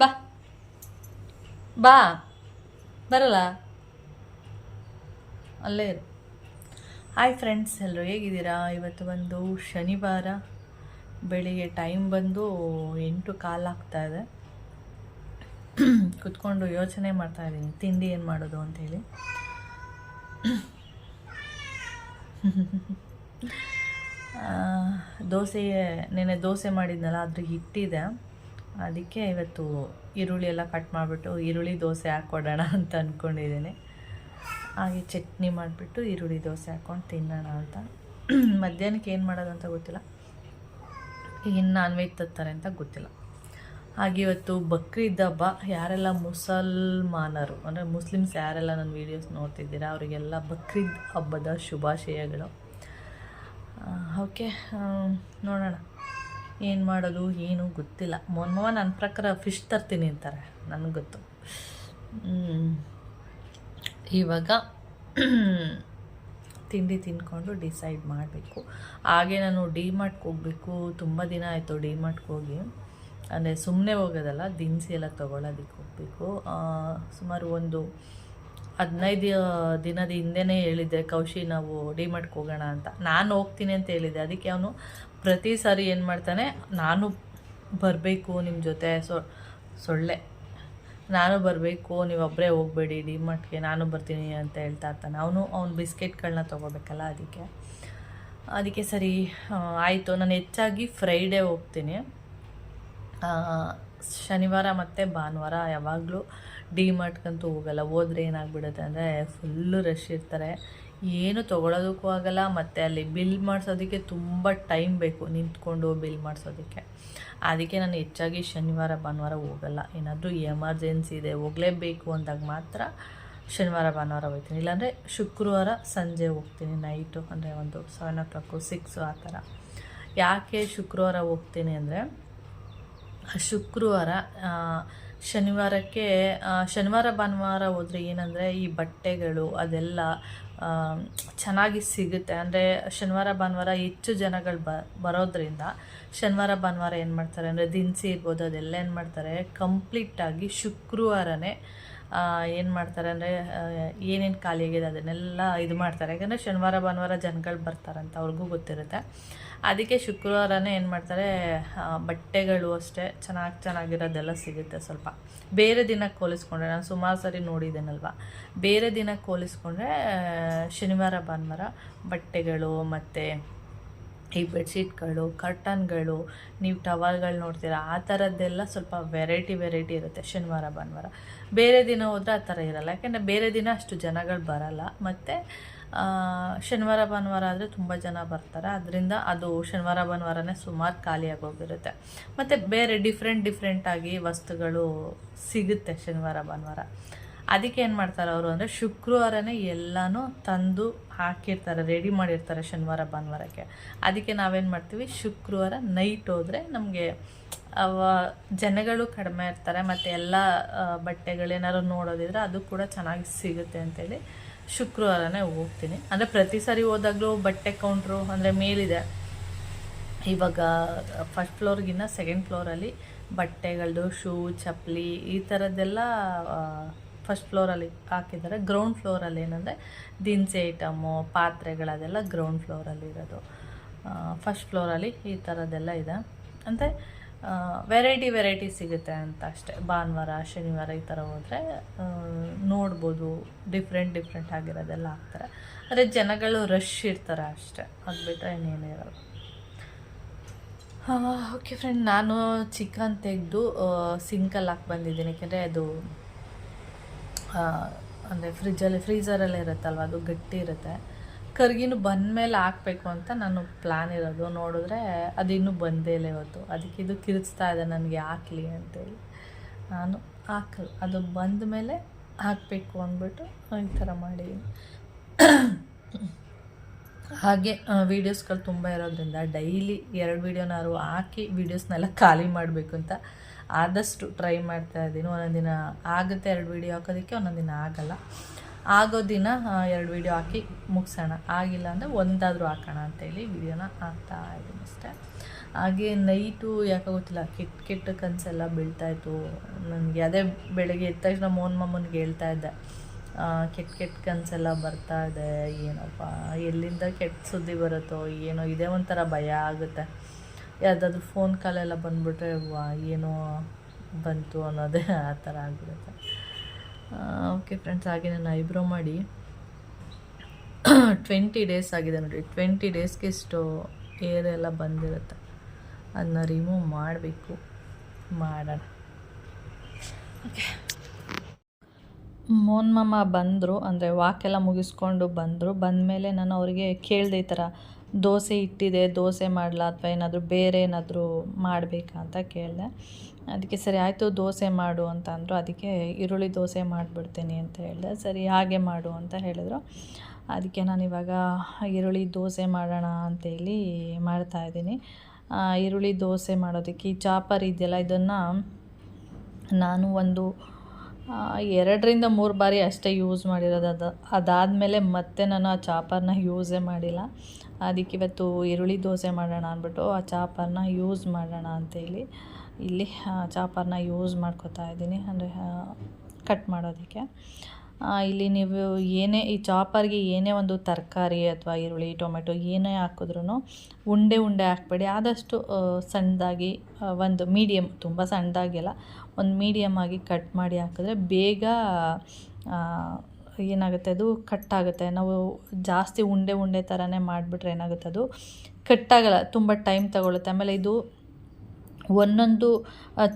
ಬಾ ಬಾ ಬರಲ್ಲ ಅಲ್ಲೇ ಇರು. ಹಾಯ್ ಫ್ರೆಂಡ್ಸ್, ಎಲ್ಲರೂ ಹೇಗಿದ್ದೀರಾ? ಇವತ್ತು ಬಂದು ಶನಿವಾರ ಬೆಳಿಗ್ಗೆ ಟೈಮ್ ಬಂದು 8:15 ಆಗ್ತಾಯಿದೆ. ಕುತ್ಕೊಂಡು ಯೋಚನೆ ಮಾಡ್ತಾಯಿದ್ದೀನಿ ತಿಂಡಿ ಏನು ಮಾಡೋದು ಅಂಥೇಳಿ. ನೆನೆ ದೋಸೆ ಮಾಡಿದ್ನಲ್ಲ, ಅದ್ರ ಹಿಟ್ಟಿದೆ. ಅದಕ್ಕೆ ಇವತ್ತು ಈರುಳ್ಳಿ ಎಲ್ಲ ಕಟ್ ಮಾಡಿಬಿಟ್ಟು ಈರುಳ್ಳಿ ದೋಸೆ ಹಾಕ್ಕೊಡೋಣ ಅಂತ ಅಂದ್ಕೊಂಡಿದ್ದೀನಿ. ಹಾಗೆ ಚಟ್ನಿ ಮಾಡಿಬಿಟ್ಟು ಈರುಳ್ಳಿ ದೋಸೆ ಹಾಕ್ಕೊಂಡು ತಿನ್ನೋಣ ಅಂತ. ಮಧ್ಯಾಹ್ನಕ್ಕೆ ಏನು ಮಾಡೋದು ಅಂತ ಗೊತ್ತಿಲ್ಲ, ಇನ್ನು ನಾನ್ ವೆಜ್ ತರ್ತಾರೆ ಅಂತ ಗೊತ್ತಿಲ್ಲ. ಹಾಗೆ ಇವತ್ತು ಬಕ್ರೀದ್ ಹಬ್ಬ. ಯಾರೆಲ್ಲ ಮುಸಲ್ಮಾನರು ಅಂದರೆ ಮುಸ್ಲಿಮ್ಸ್ ಯಾರೆಲ್ಲ ನನ್ನ ವೀಡಿಯೋಸ್ ನೋಡ್ತಿದ್ದೀರಾ ಅವರಿಗೆಲ್ಲ ಬಕ್ರೀದ್ ಹಬ್ಬದ ಶುಭಾಶಯಗಳು. ಓಕೆ, ನೋಡೋಣ ಏನು ಮಾಡೋದು ಏನು ಗೊತ್ತಿಲ್ಲ. ಮೊನ್ನೆ ನನ್ನ ಪ್ರಕಾರ ಫಿಶ್ ತರ್ತೀನಿ ಅಂತಾರೆ, ನನಗೆ ಗೊತ್ತು. ಇವಾಗ ತಿಂಡಿ ತಿಂದ್ಕೊಂಡು ಡಿಸೈಡ್ ಮಾಡಬೇಕು. ಹಾಗೆ ನಾನು ಡಿ-ಮಾರ್ಟ್ಗೆ ಹೋಗಬೇಕು. ತುಂಬ ದಿನ ಆಯಿತು ಡಿ-ಮಾರ್ಟ್ಗೆ ಹೋಗಿ, ಅಂದರೆ ಸುಮ್ಮನೆ ಹೋಗೋದಲ್ಲ, ದಿನಸಿ ಎಲ್ಲ ತೊಗೊಳೋದಕ್ಕೆ ಹೋಗಬೇಕು. ಸುಮಾರು ಒಂದು 15 ದಿನದ ಹಿಂದೆನೇ ಹೇಳಿದ್ದೆ ಕೌಶಿ ನಾವು ಡಿ-ಮಾರ್ಟ್ಗೆ ಹೋಗೋಣ ಅಂತ. ನಾನು ಹೋಗ್ತೀನಿ ಅಂತ ಹೇಳಿದ್ದೆ. ಅದಕ್ಕೆ ಅವನು ಪ್ರತಿ ಸಾರಿ ಏನು ಮಾಡ್ತಾನೆ, ನಾನು ಬರಬೇಕು ನಿಮ್ಮ ಜೊತೆ, ಸೊಳ್ಳೆ ನಾನು ಬರಬೇಕು, ನೀವೊಬ್ಬರೇ ಹೋಗಬೇಡಿ ಡಿ-ಮಾರ್ಟ್ಗೆ, ನಾನು ಬರ್ತೀನಿ ಅಂತ ಹೇಳ್ತಾ ಇರ್ತಾನೆ. ಅವ್ನು ಬಿಸ್ಕೆಟ್ಗಳನ್ನ ತೊಗೋಬೇಕಲ್ಲ, ಅದಕ್ಕೆ ಸರಿ ಆಯಿತು. ನಾನು ಹೆಚ್ಚಾಗಿ ಫ್ರೈಡೇ ಹೋಗ್ತೀನಿ. ಶನಿವಾರ ಮತ್ತು ಭಾನುವಾರ ಯಾವಾಗಲೂ ಡಿ-ಮಾರ್ಟ್ಗಂತೂ ಹೋಗಲ್ಲ. ಹೋದರೆ ಏನಾಗ್ಬಿಡುತ್ತೆ ಅಂದರೆ ಫುಲ್ಲು ರಶ್ ಇರ್ತಾರೆ, ಏನು ತೊಗೊಳೋದಕ್ಕೂ ಆಗಲ್ಲ. ಮತ್ತು ಅಲ್ಲಿ ಬಿಲ್ ಮಾಡಿಸೋದಕ್ಕೆ ತುಂಬ ಟೈಮ್ ಬೇಕು, ನಿಂತ್ಕೊಂಡು ಬಿಲ್ ಮಾಡಿಸೋದಕ್ಕೆ. ಅದಕ್ಕೆ ನಾನು ಹೆಚ್ಚಾಗಿ ಶನಿವಾರ ಭಾನುವಾರ ಹೋಗಲ್ಲ. ಏನಾದರೂ ಎಮರ್ಜೆನ್ಸಿ ಇದೆ, ಹೋಗಲೇಬೇಕು ಅಂದಾಗ ಮಾತ್ರ ಶನಿವಾರ ಭಾನುವಾರ ಹೋಗ್ತೀನಿ. ಇಲ್ಲಾಂದರೆ ಶುಕ್ರವಾರ ಸಂಜೆ ಹೋಗ್ತೀನಿ, ನೈಟು, ಅಂದರೆ ಒಂದು 7 o'clock 6 ಆ ಥರ. ಯಾಕೆ ಶುಕ್ರವಾರ ಹೋಗ್ತೀನಿ ಅಂದರೆ, ಶುಕ್ರವಾರ ಶನಿವಾರ ಭಾನುವಾರ ಹೋದರೆ ಏನಂದರೆ ಈ ಬಟ್ಟೆಗಳು ಅದೆಲ್ಲ ಚೆನ್ನಾಗಿ ಸಿಗುತ್ತೆ. ಅಂದರೆ ಶನಿವಾರ ಭಾನುವಾರ ಹೆಚ್ಚು ಜನಗಳು ಬರೋದ್ರಿಂದ ಶನಿವಾರ ಭಾನುವಾರ ಏನು ಮಾಡ್ತಾರೆ ಅಂದರೆ ದಿನಸಿ ಇರ್ಬೋದು ಅದೆಲ್ಲ ಏನು ಮಾಡ್ತಾರೆ, ಕಂಪ್ಲೀಟಾಗಿ ಶುಕ್ರವಾರನೇ ಏನು ಮಾಡ್ತಾರೆ ಅಂದರೆ ಏನೇನು ಖಾಲಿ ಆಗಿದೆ ಅದನ್ನೆಲ್ಲ ಇದು ಮಾಡ್ತಾರೆ. ಯಾಕಂದರೆ ಶನಿವಾರ ಭಾನುವಾರ ಜನಗಳು ಬರ್ತಾರಂತ ಅವ್ರಿಗೂ ಗೊತ್ತಿರುತ್ತೆ. ಅದಕ್ಕೆ ಶುಕ್ರವಾರನೇ ಏನು ಮಾಡ್ತಾರೆ, ಬಟ್ಟೆಗಳು ಅಷ್ಟೇ ಚೆನ್ನಾಗಿರೋದೆಲ್ಲ ಸಿಗುತ್ತೆ. ಸ್ವಲ್ಪ ಬೇರೆ ದಿನಕ್ಕೆ ಹೋಲಿಸ್ಕೊಂಡ್ರೆ, ನಾನು ಸುಮಾರು ಸರಿ ನೋಡಿದ್ದೇನಲ್ವ, ಬೇರೆ ದಿನಕ್ಕೆ ಹೋಲಿಸ್ಕೊಂಡ್ರೆ ಶನಿವಾರ ಭಾನುವಾರ ಬಟ್ಟೆಗಳು ಮತ್ತು ಈ ಬೆಡ್ಶೀಟ್ಗಳು, ಕರ್ಟನ್ಗಳು, ನೀವು ಟವಲ್ಗಳು ನೋಡ್ತೀರಾ, ಆ ಥರದ್ದೆಲ್ಲ ಸ್ವಲ್ಪ ವೆರೈಟಿ ಇರುತ್ತೆ ಶನಿವಾರ ಭಾನುವಾರ. ಬೇರೆ ದಿನ ಹೋದರೆ ಆ ಥರ ಇರಲ್ಲ, ಯಾಕೆಂದರೆ ಬೇರೆ ದಿನ ಅಷ್ಟು ಜನಗಳು ಬರಲ್ಲ. ಮತ್ತು ಶನಿವಾರ ಭಾನುವಾರ ಆದರೆ ತುಂಬ ಜನ ಬರ್ತಾರೆ. ಅದರಿಂದ ಅದು ಶನಿವಾರ ಭಾನುವಾರನೇ ಸುಮಾರು ಖಾಲಿಯಾಗೋಗಿರುತ್ತೆ. ಮತ್ತು ಬೇರೆ ಡಿಫ್ರೆಂಟಾಗಿ ವಸ್ತುಗಳು ಸಿಗುತ್ತೆ ಶನಿವಾರ ಭಾನುವಾರ. ಅದಕ್ಕೆ ಏನು ಮಾಡ್ತಾರೆ ಅವರು ಅಂದರೆ ಶುಕ್ರವಾರನೇ ಎಲ್ಲನೂ ತಂದು ಹಾಕಿರ್ತಾರೆ, ರೆಡಿ ಮಾಡಿರ್ತಾರೆ ಶನಿವಾರ ಭಾನುವಾರಕ್ಕೆ. ಅದಕ್ಕೆ ನಾವೇನು ಮಾಡ್ತೀವಿ, ಶುಕ್ರವಾರ ನೈಟ್ ಹೋದರೆ ನಮಗೆ ಜನಗಳು ಕಡಿಮೆ ಇರ್ತಾರೆ, ಮತ್ತು ಎಲ್ಲ ಬಟ್ಟೆಗಳೇನಾದ್ರು ನೋಡೋದಿದ್ರೆ ಅದು ಕೂಡ ಚೆನ್ನಾಗಿ ಸಿಗುತ್ತೆ ಅಂತೇಳಿ ಶುಕ್ರವಾರನೇ ಹೋಗ್ತೀನಿ. ಅಂದರೆ ಪ್ರತಿ ಸಾರಿ ಹೋದಾಗಲೂ ಬಟ್ಟೆ ಕೌಂಟ್ರು ಅಂದರೆ ಮೇಲಿದೆ. ಇವಾಗ ಫಸ್ಟ್ ಫ್ಲೋರ್ಗಿನ್ನ ಸೆಕೆಂಡ್ ಫ್ಲೋರಲ್ಲಿ ಬಟ್ಟೆಗಳದ್ದು ಶೂ, ಚಪ್ಪಲಿ ಈ ಥರದ್ದೆಲ್ಲ ಫಸ್ಟ್ ಫ್ಲೋರಲ್ಲಿ ಹಾಕಿದ್ದಾರೆ. ಗ್ರೌಂಡ್ ಫ್ಲೋರಲ್ಲಿ ಏನಂದರೆ ದಿನಸಿ ಐಟಮು, ಪಾತ್ರೆಗಳದೆಲ್ಲ ಗ್ರೌಂಡ್ ಫ್ಲೋರಲ್ಲಿ ಇರೋದು. ಫಸ್ಟ್ ಫ್ಲೋರಲ್ಲಿ ಈ ಥರದ್ದೆಲ್ಲ ಇದೆ. ಅಂದರೆ ವೆರೈಟಿ ಸಿಗುತ್ತೆ ಅಂತ ಅಷ್ಟೇ. ಭಾನುವಾರ ಶನಿವಾರ ಈ ಥರ ಹೋದರೆ ನೋಡ್ಬೋದು, ಡಿಫ್ರೆಂಟ್ ಆಗಿರೋದೆಲ್ಲ ಹಾಕ್ತಾರೆ. ಆದರೆ ಜನಗಳು ರಶ್ ಇರ್ತಾರೆ ಅಷ್ಟೇ, ಅದು ಬಿಟ್ಟರೆ ಇನ್ನೇನು ಇರೋದು. ಓಕೆ ಫ್ರೆಂಡ್, ನಾನು ಚಿಕನ್ ತೆಗೆದು ಸಿಂಕಲ್ಲಿ ಹಾಕಿ ಬಂದಿದ್ದೀನಿ. ಯಾಕೆಂದರೆ ಅದು ಅಂದರೆ ಫ್ರೀಝರಲ್ಲೇ ಇರುತ್ತಲ್ವ, ಅದು ಗಟ್ಟಿ ಇರುತ್ತೆ. ಕರ್ಗಿನೂ ಬಂದಮೇಲೆ ಹಾಕಬೇಕು ಅಂತ ನಾನು ಪ್ಲ್ಯಾನ್ ಇರೋದು. ನೋಡಿದ್ರೆ ಅದು ಇನ್ನೂ ಬಂದೇ ಇಲ್ಲ ಇವತ್ತು. ಅದಕ್ಕೆ ಇದು ಕಿರಿಸ್ತಾ ಇದೆ ನನಗೆ ಹಾಕಲಿ ಅಂತೇಳಿ. ನಾನು ಹಾಕಲ್ಲ, ಅದು ಬಂದ ಮೇಲೆ ಹಾಕಬೇಕು ಅಂದ್ಬಿಟ್ಟು ಈ ಥರ ಮಾಡಿದ್ದೀನಿ. ಹಾಗೆ ವೀಡಿಯೋಸ್ಗಳು ತುಂಬ ಇರೋದ್ರಿಂದ ಡೈಲಿ 2 ವೀಡಿಯೋನಾದ್ರು ಹಾಕಿ ವೀಡಿಯೋಸ್ನೆಲ್ಲ ಖಾಲಿ ಮಾಡಬೇಕು ಅಂತ ಆದಷ್ಟು ಟ್ರೈ ಮಾಡ್ತಾಯಿದ್ದೀನಿ. ಒಂದೊಂದು ದಿನ ಆಗುತ್ತೆ 2 ವೀಡಿಯೋ ಹಾಕೋದಕ್ಕೆ, ಒಂದೊಂದು ದಿನ ಆಗಲ್ಲ. ಆಗೋ ದಿನ 2 ವೀಡಿಯೋ ಹಾಕಿ ಮುಗಿಸೋಣ, ಆಗಿಲ್ಲ ಅಂದರೆ ಒಂದಾದರೂ ಹಾಕೋಣ ಅಂತೇಳಿ ವೀಡಿಯೋನ ಹಾಕ್ತಾ ಇದ್ದೀನಿ ಅಷ್ಟೇ. ಹಾಗೆ ನೈಟು ಯಾಕೋ ಗೊತ್ತಿಲ್ಲ ಕೆಟ್ಟ ಕೆಟ್ಟ ಕನಸೆಲ್ಲ ಬೀಳ್ತಾಯಿತ್ತು ನನಗೆ. ಅದೇ ಬೆಳಗ್ಗೆ ಎದ್ದ ತಕ್ಷಣ ಮೋಹನ್ ಮಾಮನಿಗೆ ಹೇಳ್ತಾ ಇದ್ದೆ, ಕೆಟ್ಟ ಕೆಟ್ಟ ಕನಸೆಲ್ಲ ಬರ್ತಾ ಇದೆ, ಏನಪ್ಪ ಎಲ್ಲಿಂದ ಕೆಟ್ಟ ಸುದ್ದಿ ಬರುತ್ತೋ ಏನೋ, ಇದೇ ಒಂಥರ ಭಯ ಆಗುತ್ತೆ. ಯಾವುದಾದ್ರೂ ಫೋನ್ ಕಾಲೆಲ್ಲ ಬಂದುಬಿಟ್ರೆ ಏನೋ ಬಂತು ಅನ್ನೋದೇ ಆ ಥರ ಆಗಿಬಿಡುತ್ತೆ. ಓಕೆ ಫ್ರೆಂಡ್ಸ್, ಹಾಗೆ ನಾನು ಐಬ್ರೋ ಮಾಡಿ 20 ಡೇಸ್ ಆಗಿದೆ ನೋಡಿ. 20 ಡೇಸ್ಗೆ ಇಷ್ಟು ಏರ್ ಎಲ್ಲ ಬಂದಿರುತ್ತೆ. ಅದನ್ನ ರಿಮೂವ್ ಮಾಡಬೇಕು, ಮಾಡೋಣ. ಓಕೆ, ಮೋಹನ್ ಮಾಮ ಬಂದರು, ಅಂದರೆ ವಾಕೆಲ್ಲ ಮುಗಿಸ್ಕೊಂಡು ಬಂದರು. ಬಂದಮೇಲೆ ನಾನು ಅವರಿಗೆ ಕೇಳಿದೆ, ಈ ಥರ ದೋಸೆ ಇಟ್ಟಿದೆ, ದೋಸೆ ಮಾಡಲಾ ಅಥವಾ ಏನಾದರೂ ಬೇರೆ ಏನಾದರೂ ಮಾಡಬೇಕಾ ಅಂತ ಕೇಳಿದೆ. ಅದಕ್ಕೆ ಸರಿ ಆಯಿತು ದೋಸೆ ಮಾಡು ಅಂತ ಅಂದರು. ಅದಕ್ಕೆ ಈರುಳ್ಳಿ ದೋಸೆ ಮಾಡಿಬಿಡ್ತೀನಿ ಅಂತ ಹೇಳಿದೆ. ಸರಿ ಹಾಗೆ ಮಾಡು ಅಂತ ಹೇಳಿದ್ರು. ಅದಕ್ಕೆ ನಾನಿವಾಗ ಈರುಳ್ಳಿ ದೋಸೆ ಮಾಡೋಣ ಅಂತೇಳಿ ಮಾಡ್ತಾಯಿದ್ದೀನಿ. ಈರುಳ್ಳಿ ದೋಸೆ ಮಾಡೋದಕ್ಕೆ ಈ ಚಾಪರ್ ಇದೆಯಲ್ಲ, ಇದನ್ನು ನಾನು ಒಂದು 2ರಿಂದ 3 ಬಾರಿ ಅಷ್ಟೇ ಯೂಸ್ ಮಾಡಿರೋದು. ಅದಾದಮೇಲೆ ಮತ್ತೆ ನಾನು ಆ ಚಾಪರ್ನ ಯೂಸೇ ಮಾಡಿಲ್ಲ. ಅದಕ್ಕೆ ಇವತ್ತು ಈರುಳ್ಳಿ ದೋಸೆ ಮಾಡೋಣ ಅಂದ್ಬಿಟ್ಟು ಆ ಚಾಪರ್ನ ಯೂಸ್ ಮಾಡೋಣ ಅಂತೇಳಿ ಇಲ್ಲಿ ಚಾಪರ್ನ ಯೂಸ್ ಮಾಡ್ಕೊತಾ ಇದ್ದೀನಿ, ಅಂದರೆ ಕಟ್ ಮಾಡೋದಕ್ಕೆ. ಇಲ್ಲಿ ನೀವು ಏನೇ ಈ ಚಾಪರ್ಗೆ ಏನೇ ಒಂದು ತರಕಾರಿ ಅಥವಾ ಈರುಳ್ಳಿ ಟೊಮೆಟೊ ಏನೇ ಹಾಕಿದ್ರೂ ಉಂಡೆ ಉಂಡೆ ಹಾಕ್ಬೇಡಿ. ಆದಷ್ಟು ಸಣ್ಣದಾಗಿ, ಒಂದು ಮೀಡಿಯಮ್, ತುಂಬ ಸಣ್ಣದಾಗಿಲ್ಲ, ಒಂದು ಮೀಡಿಯಮ್ ಆಗಿ ಕಟ್ ಮಾಡಿ ಹಾಕಿದ್ರೆ ಬೇಗ ಏನಾಗುತ್ತೆ, ಅದು ಕಟ್ಟಾಗುತ್ತೆ. ನಾವು ಜಾಸ್ತಿ ಉಂಡೆ ಉಂಡೆ ಥರನೇ ಮಾಡಿಬಿಟ್ರೆ ಏನಾಗುತ್ತೆ, ಅದು ಕಟ್ಟಾಗಲ್ಲ, ತುಂಬ ಟೈಮ್ ತಗೊಳ್ಳುತ್ತೆ. ಆಮೇಲೆ ಇದು ಒಂದೊಂದು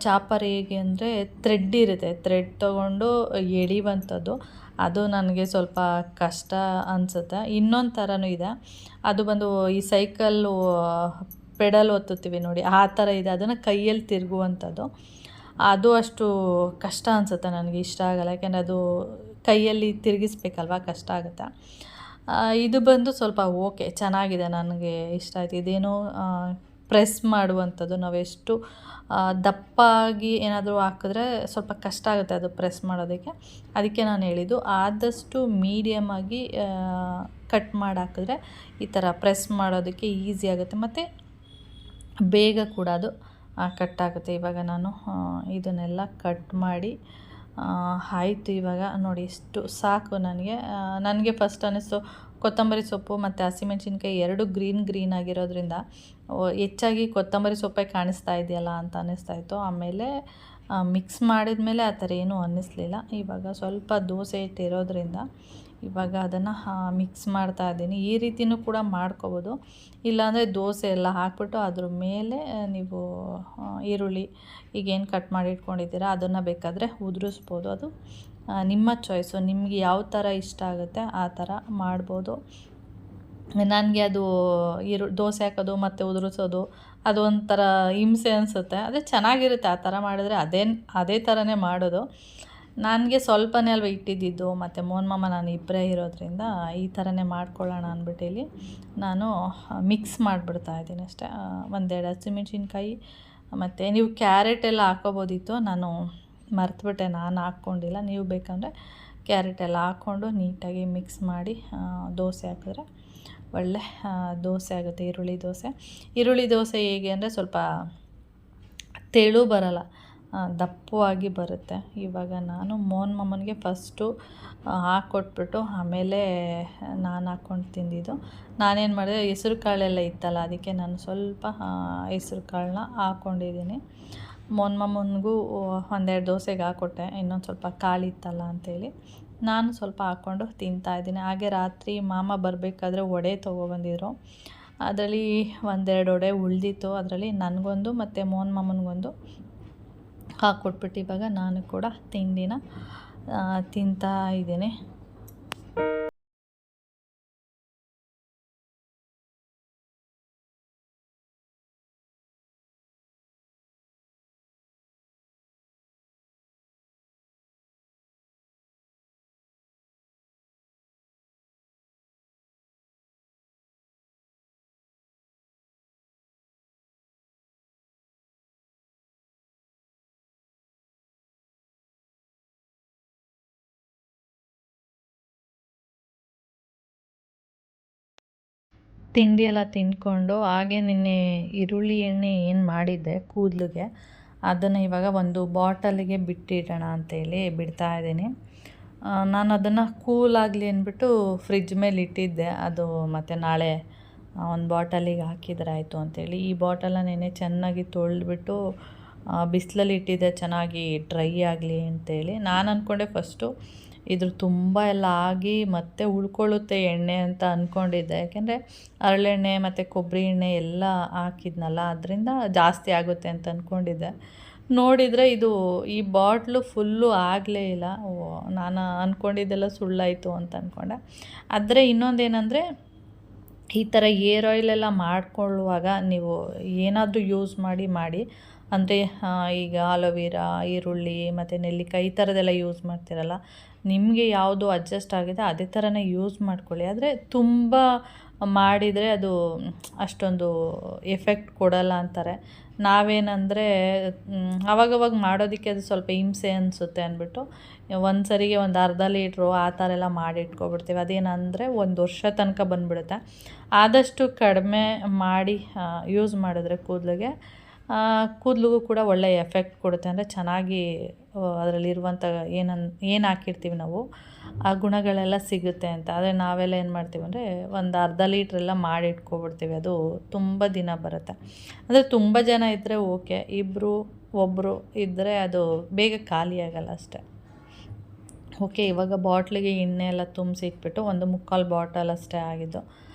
ಚಾಪರ್ ಹೇಗೆ ಅಂದರೆ ಥ್ರೆಡ್ ಇರುತ್ತೆ, ಥ್ರೆಡ್ ತೊಗೊಂಡು ಎಳೆಯುವಂಥದ್ದು. ಅದು ನನಗೆ ಸ್ವಲ್ಪ ಕಷ್ಟ ಅನಿಸುತ್ತೆ. ಇನ್ನೊಂದು ಥರನೂ ಇದೆ, ಅದು ಬಂದು ಈ ಸೈಕಲ್ಲು ಪೆಡಲ್ ಒತ್ತುತ್ತೀವಿ ನೋಡಿ, ಆ ಥರ ಇದೆ. ಅದನ್ನು ಕೈಯಲ್ಲಿ ತಿರುಗುವಂಥದ್ದು. ಅದು ಅಷ್ಟು ಕಷ್ಟ ಅನಿಸುತ್ತೆ, ನನಗೆ ಇಷ್ಟ ಆಗಲ್ಲ. ಯಾಕೆಂದರೆ ಅದು ಕೈಯಲ್ಲಿ ತಿರುಗಿಸ್ಬೇಕಲ್ವ, ಕಷ್ಟ ಆಗುತ್ತೆ. ಇದು ಬಂದು ಸ್ವಲ್ಪ ಓಕೆ, ಚೆನ್ನಾಗಿದೆ, ನನಗೆ ಇಷ್ಟ ಆಯಿತು. ಇದೇನು ಪ್ರೆಸ್ ಮಾಡುವಂಥದ್ದು, ನಾವೆಷ್ಟು ದಪ್ಪಾಗಿ ಏನಾದರೂ ಹಾಕಿದ್ರೆ ಸ್ವಲ್ಪ ಕಷ್ಟ ಆಗುತ್ತೆ ಅದು ಪ್ರೆಸ್ ಮಾಡೋದಕ್ಕೆ. ಅದಕ್ಕೆ ನಾನು ಹೇಳಿದ್ದು ಆದಷ್ಟು ಮೀಡಿಯಮಾಗಿ ಕಟ್ ಮಾಡಿ ಹಾಕಿದ್ರೆ ಈ ಥರ ಪ್ರೆಸ್ ಮಾಡೋದಕ್ಕೆ ಈಸಿ ಆಗುತ್ತೆ, ಮತ್ತು ಬೇಗ ಕೂಡ ಅದು ಕಟ್ಟಾಗುತ್ತೆ. ಇವಾಗ ನಾನು ಇದನ್ನೆಲ್ಲ ಕಟ್ ಮಾಡಿ ಆಯಿತು. ಇವಾಗ ನೋಡಿ ಇಷ್ಟು ಸಾಕು ನನಗೆ ಫಸ್ಟ್ ಅನ್ನಿಸ್ತು ಕೊತ್ತಂಬರಿ ಸೊಪ್ಪು ಮತ್ತು ಹಸಿಮೆಣ್ಸಿನ್ಕಾಯಿ ಎರಡು ಗ್ರೀನ್ ಆಗಿರೋದ್ರಿಂದ ಹೆಚ್ಚಾಗಿ ಕೊತ್ತಂಬರಿ ಸೊಪ್ಪೇ ಕಾಣಿಸ್ತಾ ಇದೆಯಲ್ಲ ಅಂತ ಅನ್ನಿಸ್ತಾಯಿತ್ತು. ಆಮೇಲೆ ಮಿಕ್ಸ್ ಮಾಡಿದ ಮೇಲೆ ಆ ಥರ ಏನೂ ಅನ್ನಿಸ್ಲಿಲ್ಲ. ಇವಾಗ ಸ್ವಲ್ಪ ದೋಸೆ ಹಿಟ್ಟಿರೋದ್ರಿಂದ ಇವಾಗ ಅದನ್ನು ಮಿಕ್ಸ್ ಮಾಡ್ತಾ ಇದ್ದೀನಿ. ಈ ರೀತಿಯೂ ಕೂಡ ಮಾಡ್ಕೋಬೋದು, ಇಲ್ಲಾಂದರೆ ದೋಸೆ ಎಲ್ಲ ಹಾಕ್ಬಿಟ್ಟು ಅದ್ರ ಮೇಲೆ ನೀವು ಈರುಳ್ಳಿ ಈಗೇನು ಕಟ್ ಮಾಡಿ ಇಟ್ಕೊಂಡಿದ್ದೀರಾ ಅದನ್ನು ಬೇಕಾದರೆ ಉದುರಿಸ್ಬೋದು. ಅದು ನಿಮ್ಮ ಚಾಯ್ಸು, ನಿಮಗೆ ಯಾವ ಥರ ಇಷ್ಟ ಆಗುತ್ತೆ ಆ ಥರ ಮಾಡ್ಬೋದು. ನನಗೆ ಅದು ದೋಸೆ ಹಾಕೋದು ಮತ್ತು ಉದುರಿಸೋದು ಅದು ಒಂಥರ ಹಿಂಸೆ ಅನಿಸುತ್ತೆ. ಅದೇ ಚೆನ್ನಾಗಿರುತ್ತೆ ಆ ಥರ ಮಾಡಿದ್ರೆ, ಅದೇ ಥರನೇ ಮಾಡೋದು. ನನಗೆ ಸ್ವಲ್ಪನೇ ಅಲ್ವ ಇಟ್ಟಿದ್ದಿದ್ದು, ಮತ್ತು ಮೋಹನ್ ಮಾಮ ನಾನು ಇಬ್ಬರೇ ಇರೋದ್ರಿಂದ ಈ ಥರನೇ ಮಾಡ್ಕೊಳ್ಳೋಣ ಅಂದ್ಬಿಟ್ಟು ಇಲ್ಲಿ ನಾನು ಮಿಕ್ಸ್ ಮಾಡಿಬಿಡ್ತಾ ಇದ್ದೀನಿ ಅಷ್ಟೇ. ಒಂದೆರಡು ಹಸಿಮೆಣ್ಸಿನ್ಕಾಯಿ ಮತ್ತು ನೀವು ಕ್ಯಾರೆಟ್ ಎಲ್ಲ ಹಾಕ್ಕೋಬೋದಿತ್ತು, ನಾನು ಮರ್ತುಬಿಟ್ಟೆ, ನಾನು ಹಾಕ್ಕೊಂಡಿಲ್ಲ. ನೀವು ಬೇಕಂದರೆ ಕ್ಯಾರೆಟ್ ಎಲ್ಲ ಹಾಕ್ಕೊಂಡು ನೀಟಾಗಿ ಮಿಕ್ಸ್ ಮಾಡಿ ದೋಸೆ ಹಾಕಿದ್ರೆ ಒಳ್ಳೆ ದೋಸೆ ಆಗುತ್ತೆ, ಈರುಳ್ಳಿ ದೋಸೆ ಹೇಗೆ ಅಂದರೆ ಸ್ವಲ್ಪ ತೆಳು ಬರಲ್ಲ, ದಪ್ಪವಾಗಿ ಬರುತ್ತೆ. ಇವಾಗ ನಾನು ಮೋಹನ್ ಮಾಮನಿಗೆ ಫಸ್ಟು ಹಾಕ್ಕೊಟ್ಬಿಟ್ಟು ಆಮೇಲೆ ನಾನು ಹಾಕ್ಕೊಂಡು ತಿಂದಿದ್ದು. ನಾನೇನು ಮಾಡಿದೆ, ಹೆಸ್ರು ಕಾಳೆಲ್ಲ ಇತ್ತಲ್ಲ, ಅದಕ್ಕೆ ನಾನು ಸ್ವಲ್ಪ ಹೆಸ್ರು ಕಾಳನ್ನ ಹಾಕ್ಕೊಂಡಿದ್ದೀನಿ. ಮೋಹನ್ ಮಾಮನಿಗೂ ಒಂದೆರಡು ದೋಸೆಗೆ ಹಾಕ್ಕೊಟ್ಟೆ, ಇನ್ನೊಂದು ಸ್ವಲ್ಪ ಕಾಳಿತ್ತಲ್ಲ ಅಂಥೇಳಿ ನಾನು ಸ್ವಲ್ಪ ಹಾಕ್ಕೊಂಡು ತಿಂತಾಯಿದ್ದೀನಿ. ಹಾಗೆ ರಾತ್ರಿ ಮಾಮ ಬರಬೇಕಾದ್ರೆ ವಡೆ ತೊಗೊಬಂದಿದ್ರು, ಅದರಲ್ಲಿ ಒಂದೆರಡು ವಡೆ ಉಳಿದಿತ್ತು. ಅದರಲ್ಲಿ ನನಗೊಂದು ಮತ್ತು ಮೋಹನ್ ಮಾಮನಿಗೊಂದು ಹಾಕ್ಕೊಟ್ಬಿಟ್ಟು ಇವಾಗ ನಾನು ಕೂಡ ತಿಂಡಿನ ತಿಂತಾ ಇದ್ದೀನಿ. ತಿಂಡಿ ಎಲ್ಲ ತಿಂದ್ಕೊಂಡು ಹಾಗೆ ನಿನ್ನೆ ಈರುಳ್ಳಿ ಎಣ್ಣೆ ಏನು ಮಾಡಿದ್ದೆ ಕೂದಲಿಗೆ, ಅದನ್ನು ಇವಾಗ ಒಂದು ಬಾಟಲಿಗೆ ಬಿಟ್ಟಿಡೋಣ ಅಂತೇಳಿ ಬಿಡ್ತಾ ಇದ್ದೀನಿ. ನಾನು ಅದನ್ನು ಕೂಲ್ ಆಗಲಿ ಅಂದ್ಬಿಟ್ಟು ಫ್ರಿಜ್ ಮೇಲೆ ಇಟ್ಟಿದ್ದೆ. ಅದು ಮತ್ತು ನಾಳೆ ಒಂದು ಬಾಟಲಿಗೆ ಹಾಕಿದ್ರೆ ಆಯಿತು ಅಂತೇಳಿ. ಈ ಬಾಟಲನ್ನ ನೆನ್ನೆ ಚೆನ್ನಾಗಿ ತೊಳೆದ್ಬಿಟ್ಟು ಬಿಸಿಲಲ್ಲಿ ಇಟ್ಟಿದ್ದೆ, ಚೆನ್ನಾಗಿ ಡ್ರೈ ಆಗಲಿ ಅಂತೇಳಿ. ನಾನು ಅಂದ್ಕೊಂಡೆ ಫಸ್ಟು ಇದ್ರ ತುಂಬ ಎಲ್ಲ ಆಗಿ ಮತ್ತೆ ಉಳ್ಕೊಳ್ಳುತ್ತೆ ಎಣ್ಣೆ ಅಂತ ಅಂದ್ಕೊಂಡಿದ್ದೆ. ಯಾಕೆಂದರೆ ಹರಳೆಣ್ಣೆ ಮತ್ತು ಕೊಬ್ಬರಿ ಎಣ್ಣೆ ಎಲ್ಲ ಹಾಕಿದ್ನಲ್ಲ, ಅದರಿಂದ ಜಾಸ್ತಿ ಆಗುತ್ತೆ ಅಂತ ಅಂದ್ಕೊಂಡಿದ್ದೆ. ನೋಡಿದರೆ ಇದು ಈ ಬಾಟ್ಲು ಫುಲ್ಲು ಆಗಲೇ ಇಲ್ಲ. ನಾನು ಅಂದ್ಕೊಂಡಿದ್ದೆಲ್ಲ ಸುಳ್ಳಾಯಿತು ಅಂತ ಅಂದ್ಕೊಂಡೆ. ಆದರೆ ಇನ್ನೊಂದೇನೆಂದರೆ, ಈ ಥರ ಏರ್ ಆಯಿಲೆಲ್ಲ ಮಾಡ್ಕೊಳ್ಳುವಾಗ ನೀವು ಏನಾದರೂ ಯೂಸ್ ಮಾಡಿ ಅಂದರೆ ಈಗ ಆಲೋವೆರಾ, ಈರುಳ್ಳಿ ಮತ್ತು ನೆಲ್ಲಿಕಾಯಿ ಈ ಥರದ್ದೆಲ್ಲ ಯೂಸ್ ಮಾಡ್ತೀರಲ್ಲ, ನಿಮಗೆ ಯಾವುದು ಅಡ್ಜಸ್ಟ್ ಆಗಿದೆ ಅದೇ ಥರನೇ ಯೂಸ್ ಮಾಡ್ಕೊಳ್ಳಿ. ಆದರೆ ತುಂಬ ಮಾಡಿದರೆ ಅದು ಅಷ್ಟೊಂದು ಎಫೆಕ್ಟ್ ಕೊಡಲ್ಲ ಅಂತಾರೆ. ನಾವೇನಂದರೆ ಅವಾಗವಾಗ ಮಾಡೋದಕ್ಕೆ ಅದು ಸ್ವಲ್ಪ ಹಿಂಸೆ ಅನಿಸುತ್ತೆ ಅಂದ್ಬಿಟ್ಟು ಒಂದು ಸರಿಗೆ ಒಂದು ಅರ್ಧ ಲೀಟ್ರು ಆ ಥರ ಎಲ್ಲ ಮಾಡಿ ಇಟ್ಕೊಬಿಡ್ತೀವಿ. ಅದೇನಂದರೆ 1 ವರ್ಷ ತನಕ ಬಂದುಬಿಡುತ್ತೆ. ಆದಷ್ಟು ಕಡಿಮೆ ಮಾಡಿ ಯೂಸ್ ಮಾಡಿದ್ರೆ ಕೂದಲಿಗೂ ಕೂಡ ಒಳ್ಳೆಯ ಎಫೆಕ್ಟ್ ಕೊಡುತ್ತೆ. ಅಂದರೆ ಚೆನ್ನಾಗಿ ಅದರಲ್ಲಿರುವಂಥ ಏನು ಹಾಕಿರ್ತೀವಿ ನಾವು ಆ ಗುಣಗಳೆಲ್ಲ ಸಿಗುತ್ತೆ ಅಂತ. ಆದರೆ ನಾವೆಲ್ಲ ಏನು ಮಾಡ್ತೀವಿ ಅಂದರೆ ಒಂದು ಅರ್ಧ ಲೀಟ್ರೆಲ್ಲ ಮಾಡಿ ಇಟ್ಕೊಬಿಡ್ತೀವಿ. ಅದು ತುಂಬ ದಿನ ಬರುತ್ತೆ. ಅಂದರೆ ತುಂಬ ಜನ ಇದ್ದರೆ ಓಕೆ, ಇಬ್ಬರು ಒಬ್ಬರು ಇದ್ದರೆ ಅದು ಬೇಗ ಖಾಲಿ ಆಗಲ್ಲ ಅಷ್ಟೆ. ಓಕೆ, ಇವಾಗ ಬಾಟ್ಲಿಗೆ ಎಣ್ಣೆ ಎಲ್ಲ ತುಂಬಿಸಿ ಇಟ್ಬಿಟ್ಟು 1/4 ಬಾಟಲ್ ಅಷ್ಟೇ ಆಗಿದ್ದು.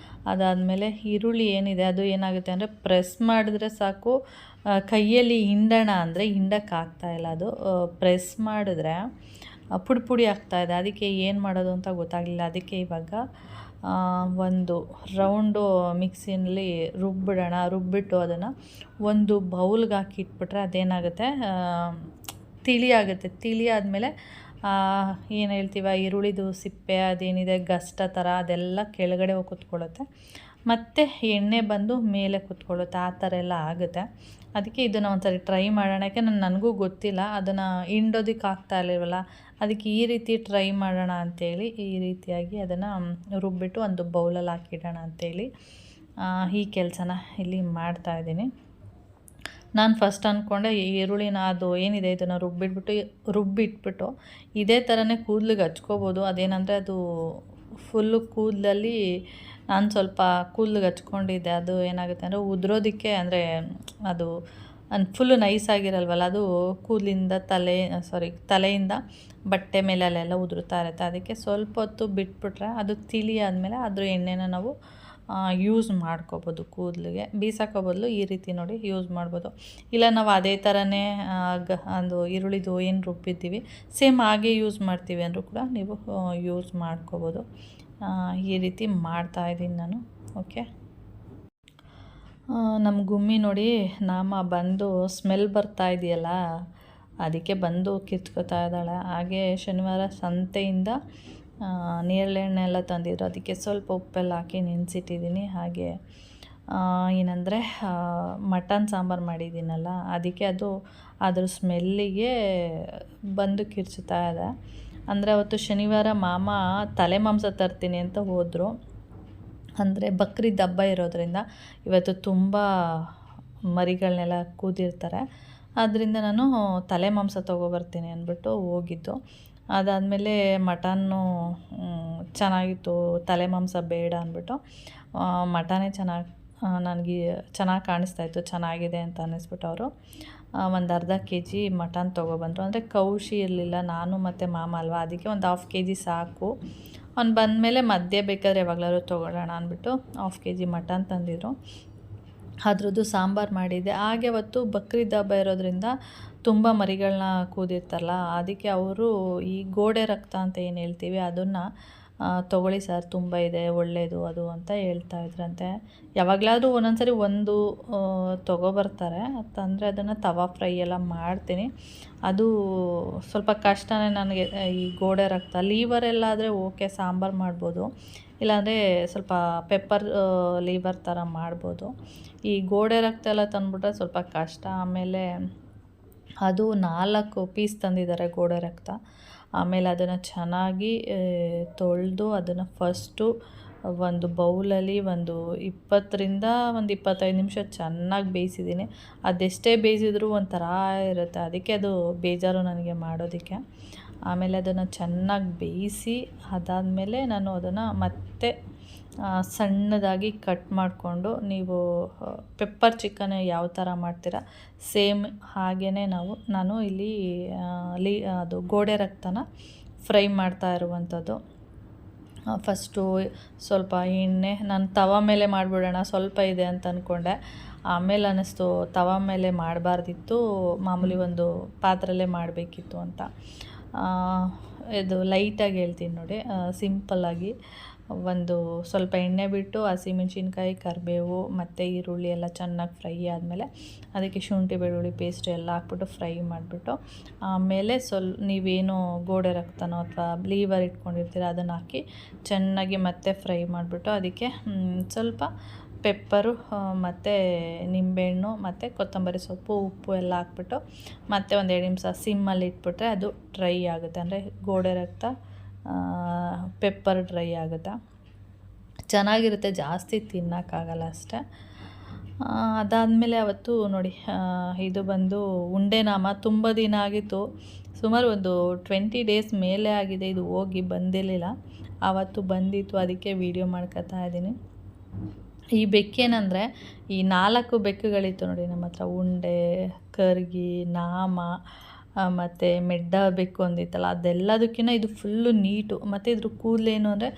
ಅದಾದಮೇಲೆ ಈರುಳ್ಳಿ ಏನಿದೆ ಅದು ಏನಾಗುತ್ತೆ ಅಂದರೆ ಪ್ರೆಸ್ ಮಾಡಿದ್ರೆ ಸಾಕು, ಕೈಯಲ್ಲಿ ಹಿಂಡೋಣ ಅಂದರೆ ಹಿಂಡೋಕ್ಕಾಗ್ತಾಯಿಲ್ಲ. ಅದು ಪ್ರೆಸ್ ಮಾಡಿದ್ರೆ ಪುಡಿ ಆಗ್ತಾಯಿದೆ. ಅದಕ್ಕೆ ಏನು ಮಾಡೋದು ಅಂತ ಗೊತ್ತಾಗಲಿಲ್ಲ. ಅದಕ್ಕೆ ಇವಾಗ ಒಂದು ರೌಂಡು ಮಿಕ್ಸಿನಲ್ಲಿ ರುಬ್ಬಿಟ್ಟು ಅದನ್ನು ಒಂದು ಬೌಲ್ಗೆ ಹಾಕಿ ಇಟ್ಬಿಟ್ರೆ ಅದೇನಾಗುತ್ತೆ, ತಿಳಿ ಆಗುತ್ತೆ. ತಿಳಿ ಆದಮೇಲೆ ಏನು ಹೇಳ್ತೀವ, ಈರುಳ್ಳಿದು ಸಿಪ್ಪೆ ಅದೇನಿದೆ ಗಷ್ಟ ಥರ ಅದೆಲ್ಲ ಕೆಳಗಡೆ ಹೋಗಿ ಕೂತ್ಕೊಳ್ಳುತ್ತೆ, ಮತ್ತು ಎಣ್ಣೆ ಬಂದು ಮೇಲೆ ಕೂತ್ಕೊಳ್ಳುತ್ತೆ. ಆ ಥರ ಎಲ್ಲ ಆಗುತ್ತೆ. ಅದಕ್ಕೆ ಇದನ್ನು ಒಂದ್ಸರಿ ಟ್ರೈ ಮಾಡೋಣ. ಯಾಕೆಂದರೆ ನನಗೂ ಗೊತ್ತಿಲ್ಲ, ಅದನ್ನು ಹಿಂಡೋದಕ್ಕೆ ಆಗ್ತಾ ಇರಲಿಲ್ವಲ್ಲ, ಅದಕ್ಕೆ ಈ ರೀತಿ ಟ್ರೈ ಮಾಡೋಣ ಅಂಥೇಳಿ ಈ ರೀತಿಯಾಗಿ ಅದನ್ನು ರುಬ್ಬಿಟ್ಟು ಒಂದು ಬೌಲಲ್ಲಿ ಹಾಕಿಡೋಣ ಅಂಥೇಳಿ ಈ ಕೆಲಸನ ಇಲ್ಲಿ ಮಾಡ್ತಾಯಿದ್ದೀನಿ. ನಾನು ಫಸ್ಟ್ ಅಂದ್ಕೊಂಡೆ ಈರುಳ್ಳಿನ ಅದು ಏನಿದೆ ಇದನ್ನು ರುಬ್ಬಿಟ್ಬಿಟ್ಟು ಇದೇ ಥರನೇ ಕೂದಲಿಗೆ ಹಚ್ಕೋಬೋದು. ಅದೇನಂದರೆ ಅದು ಫುಲ್ಲು ಕೂದಲಲ್ಲಿ ನಾನು ಸ್ವಲ್ಪ ಕೂದಲಿಗೆ ಹಚ್ಕೊಂಡಿದ್ದೆ. ಅದು ಏನಾಗುತ್ತೆ ಅಂದರೆ ಉದುರೋದಕ್ಕೆ, ಅಂದರೆ ಅದು ಫುಲ್ಲು ನೈಸ್ ಆಗಿರಲ್ವಲ್ಲ, ಅದು ಕೂದಲಿಂದ ತಲೆಯಿಂದ ಬಟ್ಟೆ ಮೇಲೆ ಅಲ್ಲೆಲ್ಲ ಉದುರುತ್ತಾ ಇರುತ್ತೆ. ಅದಕ್ಕೆ ಸ್ವಲ್ಪ ಹೊತ್ತು ಬಿಟ್ಬಿಟ್ರೆ ಅದು ತಿಳಿ ಆದಮೇಲೆ ಅದ್ರ ಎಣ್ಣೆನ ನಾವು ಯೂಸ್ ಮಾಡ್ಕೋಬೋದು. ಕೂದಲಿಗೆ ಬೀಸೋಕ್ಕೋ ಬದಲು ಈ ರೀತಿ ನೋಡಿ ಯೂಸ್ ಮಾಡ್ಬೋದು. ಇಲ್ಲ ನಾವು ಅದೇ ಥರನೇ ಒಂದು ಈರುಳ್ಳಿದು ಏನು ರುಬ್ಬಿದ್ದೀವಿ ಸೇಮ್ ಹಾಗೆ ಯೂಸ್ ಮಾಡ್ತೀವಿ ಅಂದರೂ ಕೂಡ ನೀವು ಯೂಸ್ ಮಾಡ್ಕೋಬೋದು. ಈ ರೀತಿ ಮಾಡ್ತಾಯಿದ್ದೀನಿ ನಾನು. ಓಕೆ, ನಮ್ಮ ಗುಮ್ಮಿ ನೋಡಿ ನಾಮ ಬಂದು ಸ್ಮೆಲ್ ಬರ್ತಾ ಇದೆಯಲ್ಲ, ಅದಕ್ಕೆ ಬಂದು ಕಿತ್ಕೋತಾ ಇದ್ದಾಳೆ. ಹಾಗೆ ಶನಿವಾರ ಸಂತೆಯಿಂದ ನೇರಳೆಹಣ್ಣೆ ಎಲ್ಲ ತಂದಿದ್ರು, ಅದಕ್ಕೆ ಸ್ವಲ್ಪ ಉಪ್ಪೆಲ್ಲ ಹಾಕಿ ನೆನೆಸಿಟ್ಟಿದ್ದೀನಿ. ಹಾಗೆ ಏನಂದರೆ ಮಟನ್ ಸಾಂಬಾರು ಮಾಡಿದ್ದೀನಲ್ಲ, ಅದಕ್ಕೆ ಅದು ಅದ್ರ ಸ್ಮೆಲ್ಲಿಗೆ ಬಂದು ಕಿರ್ಚುತ್ತಾ ಇದೆ. ಅಂದರೆ ಅವತ್ತು ಶನಿವಾರ ಮಾಮ ತಲೆ ಮಾಂಸ ತರ್ತೀನಿ ಅಂತ ಹೋದರು. ಅಂದರೆ ಬಕ್ರೀದ್ ಹಬ್ಬ ಇರೋದರಿಂದ ಇವತ್ತು ತುಂಬ ಮರಿಗಳನ್ನೆಲ್ಲ ಕೂದಿರ್ತಾರೆ. ಆದ್ದರಿಂದ ನಾನು ತಲೆ ಮಾಂಸ ತೊಗೊಬರ್ತೀನಿ ಅಂದ್ಬಿಟ್ಟು ಹೋಗಿದ್ದು. ಅದಾದಮೇಲೆ ಮಟನ್ನು ಚೆನ್ನಾಗಿತ್ತು, ತಲೆ ಮಾಂಸ ಬೇಡ ಅಂದ್ಬಿಟ್ಟು ಮಟನೇ ನನಗೆ ಚೆನ್ನಾಗಿ ಕಾಣಿಸ್ತಾಯಿತ್ತು, ಚೆನ್ನಾಗಿದೆ ಅಂತ ಅನ್ನಿಸ್ಬಿಟ್ಟು ಅವರು ಒಂದು ಅರ್ಧ kg ಮಟನ್ ತೊಗೊಬಂದರು. ಅಂದರೆ ಕೌಶಿ ಇರಲಿಲ್ಲ, ನಾನು ಮತ್ತು ಮಾಮ ಅಲ್ವಾ, ಅದಕ್ಕೆ ಒಂದು 1/2 kg ಸಾಕು. ಅವ್ನು ಬಂದಮೇಲೆ ಮಧ್ಯೆ ಬೇಕಾದರೆ ಯಾವಾಗಲಾದ್ರು ತೊಗೊಳ್ಳೋಣ ಅಂದ್ಬಿಟ್ಟು 1/2 kg ಮಟನ್ ತಂದಿದ್ರು. ಅದ್ರದ್ದು ಸಾಂಬಾರು ಮಾಡಿದ್ದೆ. ಹಾಗೆ ಅವತ್ತು ಬಕ್ರೀದ್ ಹಬ್ಬ ಇರೋದ್ರಿಂದ ತುಂಬ ಮರಿಗಳನ್ನ ಕೂದಿರ್ತಾರಲ್ಲ, ಅದಕ್ಕೆ ಅವರು ಈ ಗೋಡೆ ರಕ್ತ ಅಂತ ಏನು ಹೇಳ್ತೀವಿ ಅದನ್ನು ತೊಗೊಳ್ಳಿ ಸರ್, ತುಂಬ ಇದೆ, ಒಳ್ಳೆಯದು ಅದು ಅಂತ ಹೇಳ್ತಾಯಿದ್ರಂತೆ. ಯಾವಾಗಲಾದರೂ ಒಂದೊಂದ್ಸರಿ ಒಂದು ತೊಗೊಬರ್ತಾರೆ ಅಂತಂದರೆ ಅದನ್ನು ತವಾ ಫ್ರೈ ಎಲ್ಲ ಮಾಡ್ತೀನಿ. ಅದು ಸ್ವಲ್ಪ ಕಷ್ಟನೇ ನನಗೆ. ಈ ಗೋಡೆ ರಕ್ತ ಲೀವರೆಲ್ಲ ಆದರೆ ಓಕೆ, ಸಾಂಬಾರು ಮಾಡ್ಬೋದು, ಇಲ್ಲಾಂದರೆ ಸ್ವಲ್ಪ ಪೆಪ್ಪರ್ ಲೀವರ್ ಥರ ಮಾಡ್ಬೋದು. ಈ ಗೋಡೆ ರಕ್ತ ಎಲ್ಲ ತಂದುಬಿಟ್ರೆ ಸ್ವಲ್ಪ ಕಷ್ಟ. ಆಮೇಲೆ ಅದು 4 ಪೀಸ್ ತಂದಿದ್ದಾರೆ ಗೋಡೆ ರಕ್ತ. ಆಮೇಲೆ ಅದನ್ನು ಚೆನ್ನಾಗಿ ತೊಳೆದು ಅದನ್ನು ಫಸ್ಟು ಒಂದು ಬೌಲಲ್ಲಿ ಒಂದು 20ರಿಂದ ಒಂದು 25 ನಿಮಿಷ ಚೆನ್ನಾಗಿ ಬೇಯಿಸಿದ್ದೀನಿ. ಅದೆಷ್ಟೇ ಬೇಯಿಸಿದ್ರೂ ಒಂಥರ ಇರುತ್ತೆ, ಅದಕ್ಕೆ ಅದು ಬೇಜಾರು ನನಗೆ ಮಾಡೋದಕ್ಕೆ. ಆಮೇಲೆ ಅದನ್ನು ಚೆನ್ನಾಗಿ ಬೇಯಿಸಿ ಅದಾದಮೇಲೆ ನಾನು ಅದನ್ನು ಮತ್ತೆ ಸಣ್ಣದಾಗಿ ಕಟ್ ಮಾಡಿಕೊಂಡು, ನೀವು ಪೆಪ್ಪರ್ ಚಿಕನ್ ಯಾವ ಥರ ಮಾಡ್ತೀರಾ ಸೇಮ್ ಹಾಗೇ ನಾನು ಇಲ್ಲಿ ಅದು ಗೋಡೆ ರಕ್ತನ ಫ್ರೈ ಮಾಡ್ತಾ ಇರುವಂಥದ್ದು. ಫಸ್ಟು ಸ್ವಲ್ಪ ಎಣ್ಣೆ, ನಾನು ತವ ಮೇಲೆ ಮಾಡಿಬಿಡೋಣ ಸ್ವಲ್ಪ ಇದೆ ಅಂತ ಅಂದ್ಕೊಂಡೆ. ಆಮೇಲೆ ಅನ್ನಿಸ್ತು ತವ ಮೇಲೆ ಮಾಡಬಾರ್ದಿತ್ತು, ಮಾಮೂಲಿ ಒಂದು ಪಾತ್ರೆಯಲ್ಲೇ ಮಾಡಬೇಕಿತ್ತು ಅಂತ. ಇದು ಲೈಟಾಗಿ ಹೇಳ್ತೀನಿ ನೋಡಿ, ಸಿಂಪಲ್ಲಾಗಿ ಒಂದು ಸ್ವಲ್ಪ ಎಣ್ಣೆ ಬಿಟ್ಟು ಹಸಿಮೆಣ್ಸಿನ್ಕಾಯಿ, ಕರಿಬೇವು ಮತ್ತು ಈರುಳ್ಳಿ ಎಲ್ಲ ಚೆನ್ನಾಗಿ ಫ್ರೈ ಆದಮೇಲೆ ಅದಕ್ಕೆ ಶುಂಠಿ ಬೆಳ್ಳುಳ್ಳಿ ಪೇಸ್ಟ್ ಎಲ್ಲ ಹಾಕ್ಬಿಟ್ಟು ಫ್ರೈ ಮಾಡಿಬಿಟ್ಟು, ಆಮೇಲೆ ನೀವೇನು ಗೋಡೆ ರಕ್ತನೋ ಅಥವಾ ಲೀವರ್ ಇಟ್ಕೊಂಡಿರ್ತೀರ ಅದನ್ನು ಹಾಕಿ ಚೆನ್ನಾಗಿ ಮತ್ತೆ ಫ್ರೈ ಮಾಡಿಬಿಟ್ಟು ಅದಕ್ಕೆ ಸ್ವಲ್ಪ ಪೆಪ್ಪರು ಮತ್ತು ನಿಂಬೆಹಣ್ಣು ಮತ್ತು ಕೊತ್ತಂಬರಿ ಸೊಪ್ಪು, ಉಪ್ಪು ಎಲ್ಲ ಹಾಕ್ಬಿಟ್ಟು ಮತ್ತೆ ಒಂದು 2 ನಿಮಿಷ ಸಿಮ್ಮಲ್ಲಿ ಇಟ್ಬಿಟ್ರೆ ಅದು ಡ್ರೈ ಆಗುತ್ತೆ. ಅಂದರೆ ಗೋಡೆ ರಕ್ತ ಪೆಪ್ಪರ್ ಡ್ರೈ ಆಗುತ್ತೆ, ಚೆನ್ನಾಗಿರುತ್ತೆ, ಜಾಸ್ತಿ ತಿನ್ನೋಕ್ಕಾಗಲ್ಲ ಅಷ್ಟೇ. ಅದಾದಮೇಲೆ ಅವತ್ತು ನೋಡಿ, ಇದು ಬಂದು ಉಂಡೆ ನಾಮ ತುಂಬ ದಿನ ಆಗಿತ್ತು, ಸುಮಾರು ಒಂದು 20 ಡೇಸ್ ಮೇಲೆ ಆಗಿದೆ ಇದು ಹೋಗಿ, ಬಂದಿರಲಿಲ್ಲ. ಆವತ್ತು ಬಂದಿತ್ತು, ಅದಕ್ಕೆ ವೀಡಿಯೋ ಮಾಡ್ಕೊತಾ ಇದ್ದೀನಿ. ಈ ಬೆಕ್ಕೇನಂದರೆ ಈ 4 ಬೆಕ್ಕುಗಳಿತ್ತು ನೋಡಿ ನಮ್ಮ ಹತ್ರ, ಉಂಡೆ, ಕರ್ಗಿ, ನಾಮ ಮತ್ತು ಮೆಡ್ಡ ಬೆಕ್ಕು ಒಂದಿತ್ತಲ್ಲ, ಅದೆಲ್ಲದಕ್ಕಿಂತ ಇದು ಫುಲ್ಲು ನೀಟು. ಮತ್ತು ಇದ್ರ ಕೂದಲೇನು ಅಂದರೆ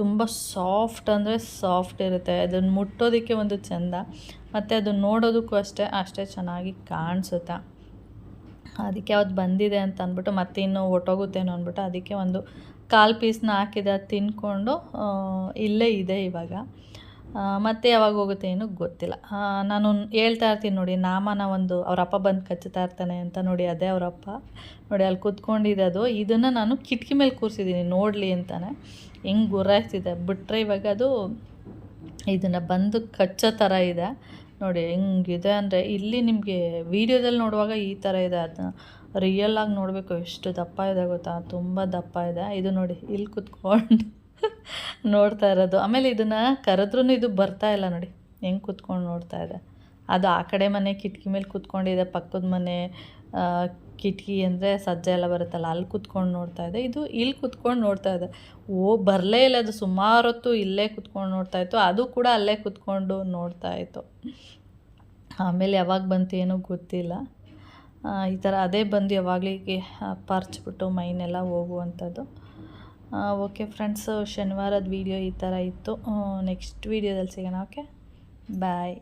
ತುಂಬ ಸಾಫ್ಟ್, ಅಂದರೆ ಸಾಫ್ಟ್ ಇರುತ್ತೆ. ಅದನ್ನು ಮುಟ್ಟೋದಕ್ಕೆ ಒಂದು ಚೆಂದ, ಮತ್ತು ಅದನ್ನು ನೋಡೋದಕ್ಕೂ ಅಷ್ಟೇ ಚೆನ್ನಾಗಿ ಕಾಣಿಸುತ್ತೆ. ಅದಕ್ಕೆ ಅವತ್ತು ಬಂದಿದೆ ಅಂತ ಅಂದ್ಬಿಟ್ಟು ಮತ್ತೆ ಇನ್ನೂ ಹೊಟ್ಟೋಗುತ್ತೇನೋ ಅಂದ್ಬಿಟ್ಟು ಅದಕ್ಕೆ ಒಂದು 1/4 ಪೀಸ್ನ ಹಾಕಿದೆ, ಅದು ತಿಂದ್ಕೊಂಡು ಇಲ್ಲೇ ಇದೆ ಇವಾಗ. ಮತ್ತೆ ಯಾವಾಗ ಹೋಗುತ್ತೆ ಏನೋ ಗೊತ್ತಿಲ್ಲ. ನಾನು ಹೇಳ್ತಾ ಇರ್ತೀನಿ ನೋಡಿ, ನಾಮನ ಒಂದು ಅವರಪ್ಪ ಬಂದು ಕಚ್ಚುತ್ತಾ ಇರ್ತಾನೆ ಅಂತ, ನೋಡಿ ಅದೇ ಅವರಪ್ಪ, ನೋಡಿ ಅಲ್ಲಿ ಕೂತ್ಕೊಂಡಿದೆ ಅದು. ಇದನ್ನು ನಾನು ಕಿಟಕಿ ಮೇಲೆ ಕೂರಿಸಿದ್ದೀನಿ ನೋಡಲಿ ಅಂತಾನೆ, ಹೆಂಗೆ ಗುರಾಯಿಸ್ತಿದೆ ಬಿಟ್ಟರೆ ಇವಾಗ ಅದು ಇದನ್ನು ಬಂದು ಕಚ್ಚೋ ಥರ ಇದೆ ನೋಡಿ, ಹೆಂಗಿದೆ ಅಂದರೆ. ಇಲ್ಲಿ ನಿಮಗೆ ವೀಡಿಯೋದಲ್ಲಿ ನೋಡುವಾಗ ಈ ಥರ ಇದೆ, ಅದನ್ನ ರಿಯಲಾಗಿ ನೋಡಬೇಕು ಎಷ್ಟು ದಪ್ಪ ಇದೆ ಗೊತ್ತಾ, ತುಂಬ ದಪ್ಪ ಇದೆ. ಇದು ನೋಡಿ ಇಲ್ಲಿ ಕೂತ್ಕೊಂಡು ನೋಡ್ತಾ ಇರೋದು. ಆಮೇಲೆ ಇದನ್ನು ಕರೆದ್ರೂ ಇದು ಬರ್ತಾ ಇಲ್ಲ ನೋಡಿ, ಹೆಂಗೆ ಕೂತ್ಕೊಂಡು ನೋಡ್ತಾ ಇದೆ. ಅದು ಆ ಕಡೆ ಮನೆ ಕಿಟಕಿ ಮೇಲೆ ಕೂತ್ಕೊಂಡಿದೆ, ಪಕ್ಕದ ಮನೆ ಕಿಟಕಿ ಅಂದರೆ ಸಜ್ಜೆ ಎಲ್ಲ ಬರುತ್ತಲ್ಲ ಅಲ್ಲಿ ಕೂತ್ಕೊಂಡು ನೋಡ್ತಾ ಇದೆ. ಇದು ಇಲ್ಲಿ ಕೂತ್ಕೊಂಡು ನೋಡ್ತಾ ಇದೆ. ಬರಲೇ ಇಲ್ಲ ಅದು, ಸುಮಾರು ಹೊತ್ತು ಇಲ್ಲೇ ಕೂತ್ಕೊಂಡು ನೋಡ್ತಾ ಇತ್ತು, ಅದು ಕೂಡ ಅಲ್ಲೇ ಕೂತ್ಕೊಂಡು ನೋಡ್ತಾ ಇತ್ತು. ಆಮೇಲೆ ಯಾವಾಗ ಬಂತು ಏನೋ ಗೊತ್ತಿಲ್ಲ. ಈ ಥರ ಅದೇ ಬಂದು ಯಾವಾಗಲಿಗೆ ಪರ್ಚ್ಬಿಟ್ಟು ಮೈನೆಲ್ಲ ಹೋಗುವಂಥದ್ದು. ಓಕೆ ಫ್ರೆಂಡ್ಸು, ಶನಿವಾರದ ವೀಡಿಯೋ ಈ ಥರ ಇತ್ತು. ನೆಕ್ಸ್ಟ್ ವೀಡಿಯೋದಲ್ಲಿ ಸಿಗೋಣ. ಓಕೆ, ಬಾಯ್.